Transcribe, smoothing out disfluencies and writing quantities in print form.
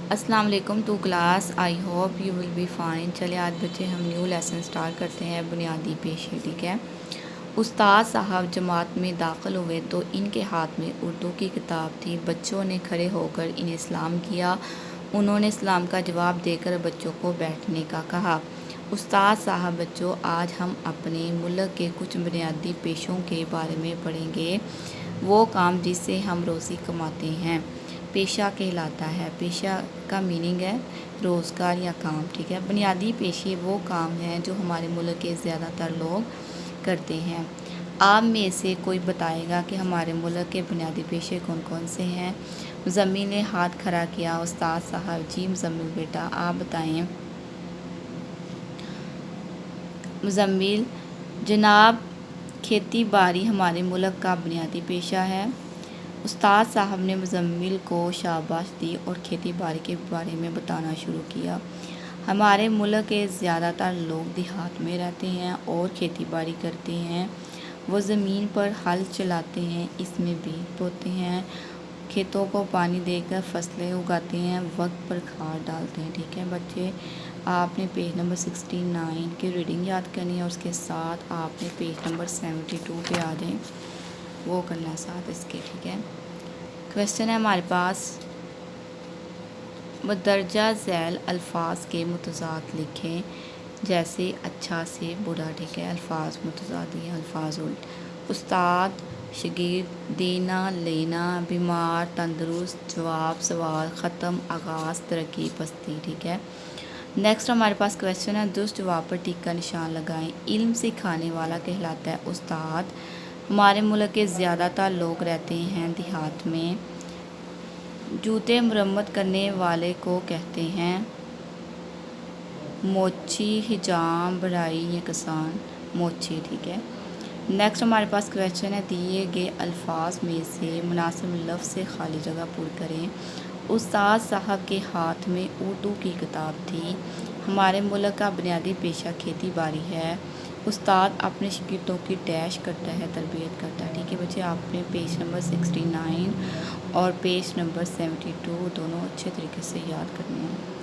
السلام علیکم to class, I hope you will be fine. چلے آج بچے ہم نیو لیسن سٹارٹ کرتے ہیں، بنیادی پیشے، ٹھیک ہے۔ استاد صاحب جماعت میں داخل ہوئے تو ان کے ہاتھ میں اردو کی کتاب تھی۔ بچوں نے کھڑے ہو کر انہیں سلام کیا۔ انہوں نے سلام کا جواب دے کر بچوں کو بیٹھنے کا کہا۔ استاد صاحب، بچوں، آج ہم اپنے ملک کے کچھ بنیادی پیشوں کے بارے میں پڑھیں گے، وہ کام جس سے ہم روزی کماتے ہیں پیشہ کہلاتا ہے۔ پیشہ کا میننگ ہے روزگار یا کام، ٹھیک ہے۔ بنیادی پیشے وہ کام ہیں جو ہمارے ملک کے زیادہ تر لوگ کرتے ہیں۔ آپ میں سے کوئی بتائے گا کہ ہمارے ملک کے بنیادی پیشے کون کون سے ہیں؟ مزمل نے ہاتھ کھڑا کیا۔ استاد صاحب، جی مزمل بیٹا، آپ بتائیں۔ مزمل، جناب، کھیتی باڑی ہمارے ملک کا بنیادی پیشہ ہے۔ استاد صاحب نے مزمل کو شاباش دی اور کھیتی باڑی کے بارے میں بتانا شروع کیا۔ ہمارے ملک کے زیادہ تر لوگ دیہات میں رہتے ہیں اور کھیتی باڑی کرتے ہیں۔ وہ زمین پر ہل چلاتے ہیں، اس میں بیج بوتے ہیں، کھیتوں کو پانی دے کر فصلیں اگاتے ہیں، وقت پر کھاد ڈالتے ہیں، ٹھیک ہے بچے۔ آپ نے پیج نمبر 69 کی ریڈنگ یاد کرنی ہے، اس کے ساتھ آپ نے پیج نمبر 72 پہ آ جائیں، وہ کرنا ہے ساتھ اس کے، ٹھیک ہے۔ کویسچن ہے ہمارے پاس، مندرجہ ذیل الفاظ کے متضاد لکھیں، جیسے اچھا سے برا، ٹھیک ہے۔ الفاظ متضاد ہیں، الفاظ الٹ: استاد، شاگرد، دینا، لینا، بیمار، تندرست، جواب، سوال، ختم، آغاز، ترقی، پستی، ٹھیک ہے۔ نیکسٹ ہمارے پاس کویسچن ہے، درست جواب پر ٹک کا نشان لگائیں۔ علم سکھانے والا کہلاتا ہے استاد۔ ہمارے ملک کے زیادہ تر لوگ رہتے ہیں دیہات میں۔ جوتے مرمت کرنے والے کو کہتے ہیں موچی۔ حجام، بڑھئی یا کسان، موچی، ٹھیک ہے۔ نیکسٹ ہمارے پاس کویسچن ہے، دیے گئے الفاظ میں سے مناسب لفظ سے خالی جگہ پر کریں۔ استاد صاحب کے ہاتھ میں اردو کی کتاب تھی۔ ہمارے ملک کا بنیادی پیشہ کھیتی باڑی ہے۔ استاد اپنے شاگردوں کی ڈیش کرتا ہے، تربیت کرتا ہے، ٹھیک ہے بچے۔ آپ نے پیج نمبر 69 اور پیج نمبر 72 دونوں اچھے طریقے سے یاد کرنے ہیں۔